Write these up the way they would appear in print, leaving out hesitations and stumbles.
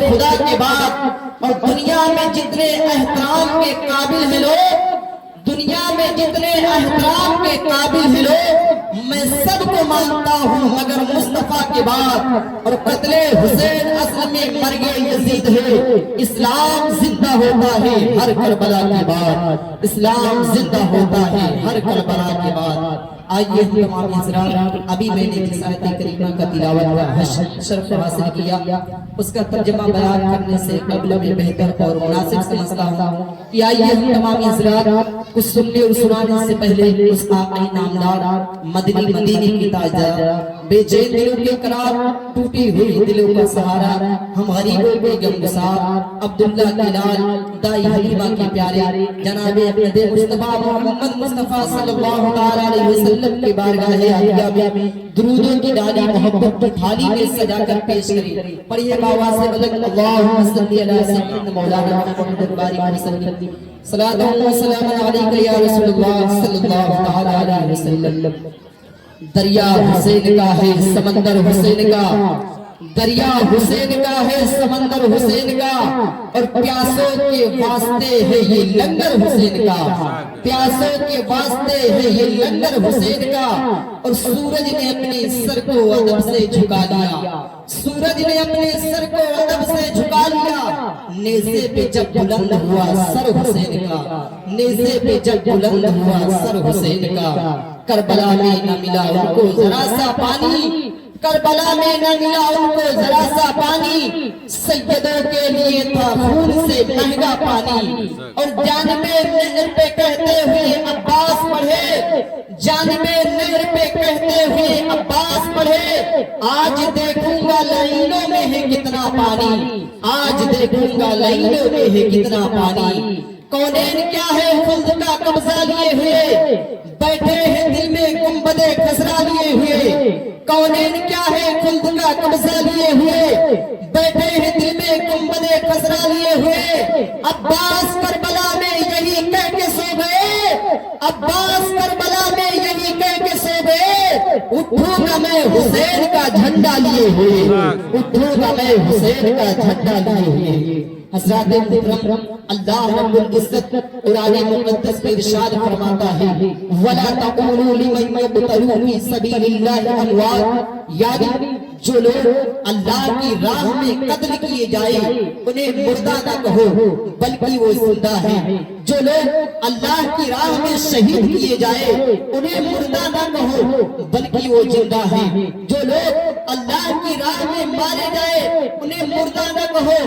خدا کے بعد اور دنیا میں جتنے احترام کے قابل ہیں لوگ، دنیا میں جتنے احترام کے قابل ہیں لوگ، میں سب کو مانتا ہوں مگر مصطفیٰ کے بعد۔ اور قتل حسین اصل میں مرگ یزید ہے۔ اسلام زندہ ہوتا ہے ہر کربلا کے بعد، اسلام زندہ ہوتا ہے ہر کربلا کے بعد۔ آئیے تمام حضرات، ابھی میں نے جس آیت کریمہ کا تلاوت کا شرف حاصل کیا، اس کا ترجمہ بیان کرنے سے قبل میں بہتر اور مناسب سمجھتا ہوں کہ آئیے تمام حضرات کچھ سننے اور سنانے سے پہلے اس آقائی نامدار مدنی مدینے کی تاجدار، بے چین دلوں کے قرار، ٹوٹی ہوئی دلوں کا سہارا، ہم غریبوں کے غمگسار، عبداللہ کے لال دائی حلیمہ کے پیارے جناب احمد مصطفیٰ محمد مصطفیٰ صلی اللہ علیہ وسلم کے بارگاہ عالیہ میں درودوں کی ڈالی محبت کی تھالی میں سجا کر پیش کریں۔ پڑھیے باواز سے بلند اللہم صلی علی سیدنا مولانا محمد بارک وسلم، صلاۃ و سلام علیک یا رسول اللہ صلی اللہ علیہ وسلم۔ دریا حسین کا ہے سمندر حسین کا، دریا حسین کا ہے سمندر حسین کا، اور پیاسوں کے واسطے ہے یہ لنگر حسین کا، پیاسوں کے واسطے ہے یہ لنگر حسین کا۔ اور سورج نے اپنے سر کو ادب سے جھکا لیا، سورج نے اپنے سر کو ادب سے جھکا لیا، نیزے پہ جب بلند ہوا سر حسین کا، نیزے پہ جب بلند ہوا سر حسین کا۔ کربلا میں نہ ملا ان کو ذرا سا پانی، کربلا میں نہ ملا ان کو ذرا سا پانی، سیدوں کے لیے تھا خون سے مہنگا پانی۔ اور جانب نہر پہ کہتے ہوئے عباس پڑھے، جانب نہر پہ کہتے ہوئے عباس پڑھے، آج دیکھوں گا لائنوں میں ہے کتنا پانی، آج دیکھوں گا لائنوں میں ہے کتنا پانی۔ کونین کیا ہے خلد کا قبضہ لیے ہوئے، بیٹھے ہیں دل میں گنبد خضرا لیے ہوئے، کونین کیا ہے خلد کا قبضہ لیے ہوئے، بیٹھے ہیں دل میں گنبد خضرا لیے ہوئے۔ عباس کربلا میں یہی کہہ کے سو گئے، عباس کربلا میں یہی کہہ کے سو گئے، اٹھوں گا میں حسین کا جھنڈا لیے ہوئے، اٹھوں گا میں حسین کا جھنڈا لیے ہوئے۔ حضرات محترم، اللہ رب العزت قرآن مقدس میں ارشاد فرماتا ہے وَلَا تَقُولُوا لِمَن يُقْتَلُ فِي سَبِيلِ اللَّهِ أَمْوَاتٌ، یعنی جو لوگ اللہ کی راہ میں قتل کیے جائے انہیں مردہ نہ کہو بلکہ وہ زندہ ہیں، جو لوگ اللہ کی راہ میں شہید کیے جائے انہیں مردہ نہ کہو بلکہ وہ زندہ ہیں، جو لوگ اللہ کی راہ میں مارے جائے انہیں مردہ نہ کہو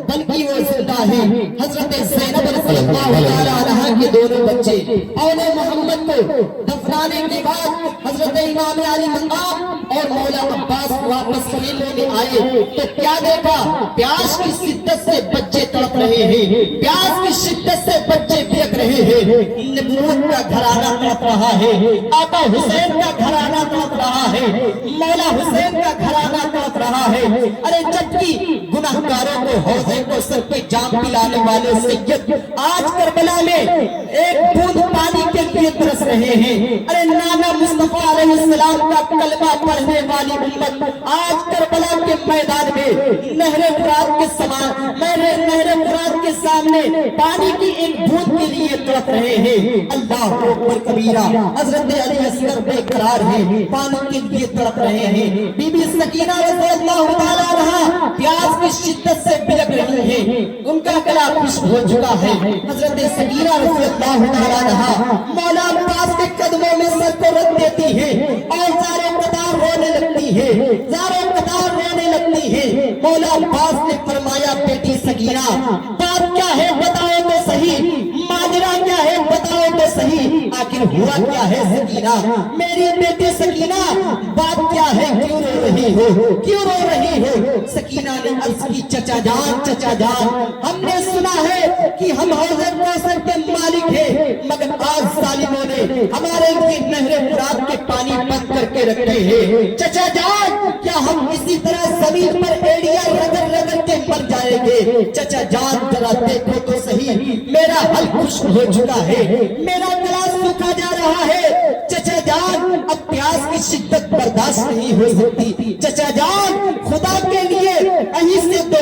بلکہ وہ زندہ ہیں۔ حضرت زینب رضی اللہ عنہا کے دونوں بچے اول محمد کو دفنانے کے بعد حضرت امام علی مقام اور مولا عباس واپس خیمے میں آئے تو کیا دیکھا؟ پیاس کی شدت سے بچے تڑپ رہے ہیں، پیاس کی شدت سے بچے بھیگ رہے ہیں، نبوت کا گھرانہ تڑپ رہا ہے، آقا حسین کا گھرانہ تڑپ رہا ہے، مولا حسین کا گھرانہ تڑپ رہا ہے۔ ارے جبکہ گناہگاروں کو حوضے کو سر پہ جام پلانے والے سید آج کربلا میں ایک بوند پانی کے لیے ترس رہے ہیں۔ ارے نانا مصطفیٰ علیہ السلام کا کلمہ پڑھنے والی امت آج کربلا کے میدان میں نہر فرات کے سامان نہر فرات کے سامنے پانی کی ایک بوند کے لیے تڑپ رہے ہیں۔ اللہ اکبر کبیرہ، حضرت علی اصغر بے قرار ہیں، پانی کے لیے تڑپ رہے ہیں۔ بی بی سکینہ رضی اللہ تعالیٰ عنہا پیاس کی شدت سے بلک رہی ہیں، ان کا گلا خشک ہو چکا ہے۔ حضرت سکینہ رضی اللہ تعالیٰ عنہا مولا عباس کے قدموں میں سر کو رکھ دیتی ہے اور زارے قطار رونے لگتی ہے، زارے قطار رونے لگتی ہے۔ مولا عباس نے فرمایا بیٹی سکینہ بات کیا ہے بتاؤ تو صحیح، ماجرا کیا ہے بتاؤ تو صحیح، آخر ہوا کیا ہے سکینہ، میری بیٹی سکینہ بات کیا ہے، کیوں رو رہی ہو، کیوں رو رہی ہو؟ سکینہ نے عرض کی چچا جان چچا جان، ہم نے سنا ہے کہ ہم حوض کوثر کے مالک ہیں مگر آج ظالموں نے ہمارے لیے نہر فرات کے پانی بند کر کے رکھے ہیں۔ چچا جان کیا ہم اسی طرح زمین پر ایڑیاں رگڑ رگڑ کے مر جائیں گے؟ چچا جان ذرا دیکھو تو صحیح، میرا حل خشک ہو چکا ہے، میرا گلا سوکھا جا رہا ہے۔ چچا جان اب پیاس کی شدت برداشت نہیں ہو سکتی، چچا جان خدا کے لیے کہیں سے دو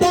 2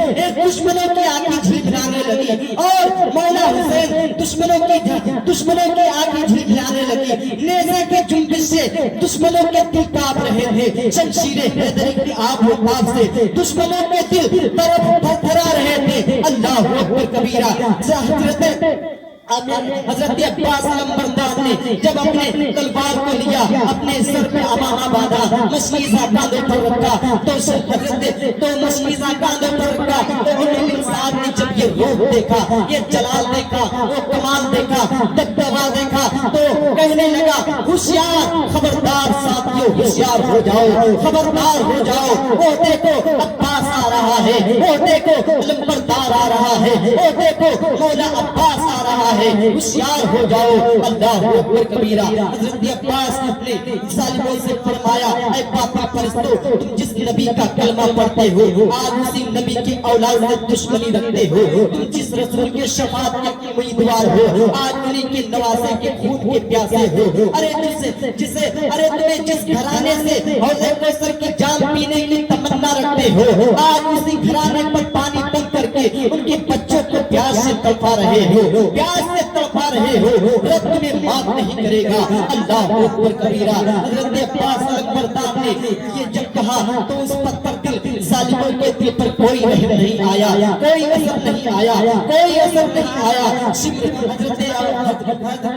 ایک دشمنوں کی آنکھیں جھلجھلانے لگی اور مولا حسین دشمنوں کی آنکھیں جھلجھلانے لگی. نیزے کے جنبش سے دشمنوں کے دل کانپ رہے تھے. شمشیر حیدری کی آگ و تاب سے دشمنوں کے دل تھرا رہے تھے. اللہ اکبر کبیرہ. حضرت عباس علمبردار نے جب اپنے تلوار کو لیا, اپنے سر پہ امامہ باندھا, مشمیزہ کاندھوں پر رکھا, تو مشمیزہ کاندھوں پر رکھا تو عمر بن سعد نے جب یہ روح دیکھا, یہ جلال دیکھا, وہ کمال دیکھا, دبدبا دیکھا تو کہنے لگا ہوشیار, خبردار ساتھیوں ہوشیار ہو جاؤ, خبردار ہو جاؤ. وہ دیکھو عباس آ رہا ہے, وہ دیکھو علمبردار آ رہا ہے, وہ دیکھو مولا عباس آ رہا ہے, ہوشیار ہو جاؤ. اللہ اکبر کبیرہ. حضرت عباس نے ظالموں سے فرمایا اے باطل پرستو, تم جس نبی کا کلمہ پڑھتے ہو آج اسی نبی کی اولاد سے دشمنی رکھتے ہو, تم جس رسول کے شفاعت کے امیدوار ہو آج انہیں کے نواسے کے خون کے پیاسے ہو. ارے تمہیں جس گھرانے سے حوض کوثر کی جام پینے کی تمنا رکھتے ہو آج اسی گھرانے پر پانی بند کر کے ان کے بچوں کو پیاس سے تڑپا رہے ہو, پیاس سے تڑپا رہے ہو. رب تمہیں معاف نہیں کرے گا. اللہ اکبر کبیرہ. حضرت عباس علمبردار نے یہ جب کہا تو اس پتھر دل ظالموں کے دل پر کوئی رحم نہیں آیا, کوئی اثر نہیں آیا, کوئی اثر نہیں آیا.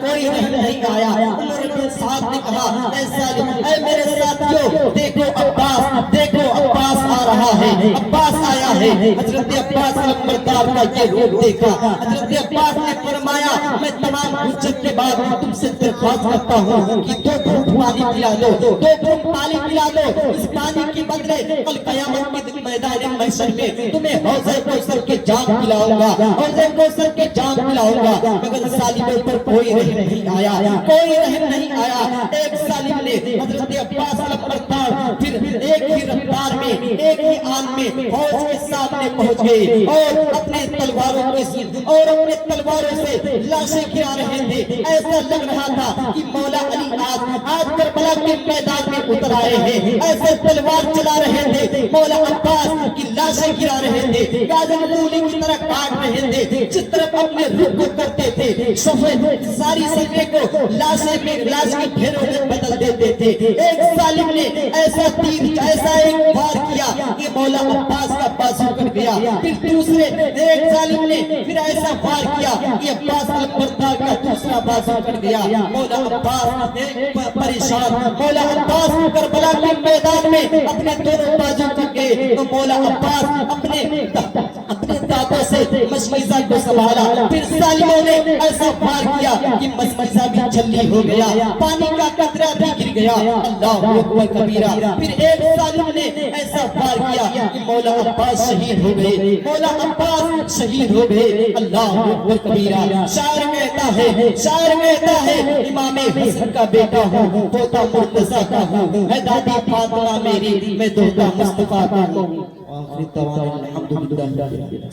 کوئی رحم نہیں آیا. عمر بن سعد نے کہا اے ظالم, اے میرے ساتھیوں دیکھو عباس, دیکھو عباس آ رہا ہے, عباس آیا ہے. حضرت عباس علمبردار کا یہ روپ دیکھا. حضرت عباس نے فرمایا میں تمام حجت کے بعد تم سے درخواست کرتا ہوں کہ دو گھونٹ پانی پلا دو, دو گھونٹ پانی پلا دو. اس پانی کے بدلے کل قیامت کے دن میدان محشر میں تمہیں حوض کوثر کے جام پلاؤں گا, حوض کوثر کے جام پلاؤں گا. مگر ظالموں پر کوئی رحم نہیں آیا, کوئی رحم نہیں آیا. ایک ظالم نے حضرت عباس علمبردار پھر ایک ہی رفتار میں, ایک ہی آن میں حوض کے سامنے پہنچ گئے اور اپنے تلواروں سے لاشیں گرا رہے تھے. ایسا لگ رہا تھا کہ مولا علی آج کربلا کے میدان میں اتر آئے ہیں. ایسے تلوار چلا رہے تھے, مولا عباس کی لاشیں گرا رہے تھے, گاجر مولی کی طرح کاٹ رہے تھے, جس طرف اپنے رخ کو کرتے تھے ساری صفے کو لاشیں میں لاش کے ڈھیروں میں بدل دیتے تھے. ایک ظالم نے ایسا تیر, ایسا ایک وار کیا کہ مولا عباس کا بازو کٹ گیا. پھر دوسرے ایک ظالم نے پھر ایسا وار کیا کہ عباس علمبردار کا دوسرا بازو کٹ گیا. مولا عباس پریشان, مولا عباس کربلا کے میدان میں اپنے دونوں بازو کٹ گئے تو مولا عباس اپنے دانتوں سے مشمیزہ کو سنبھالا. پھر ظالموں نے ایسا وار کیا کہ مشمیزہ بھی جلی ہو گیا, پانی کا قطرہ بھی گر گیا. اللہ اکبر کبیرہ. پھر ایک ظالم نے ایسا وار کیا کہ مولا عباس شہید ہو گئے, مولا عباس شہید ہو گئے. اللہ اکبر کبیرہ. شاعر کہتا ہے امام حسن کا بیٹا ہوں, پوتا مرتضیٰ کا ہوں, ہے دادی فاطمہ میری, میں دوتا مصطفیٰ کا ہوں. آخر دعوانا الحمدللہ.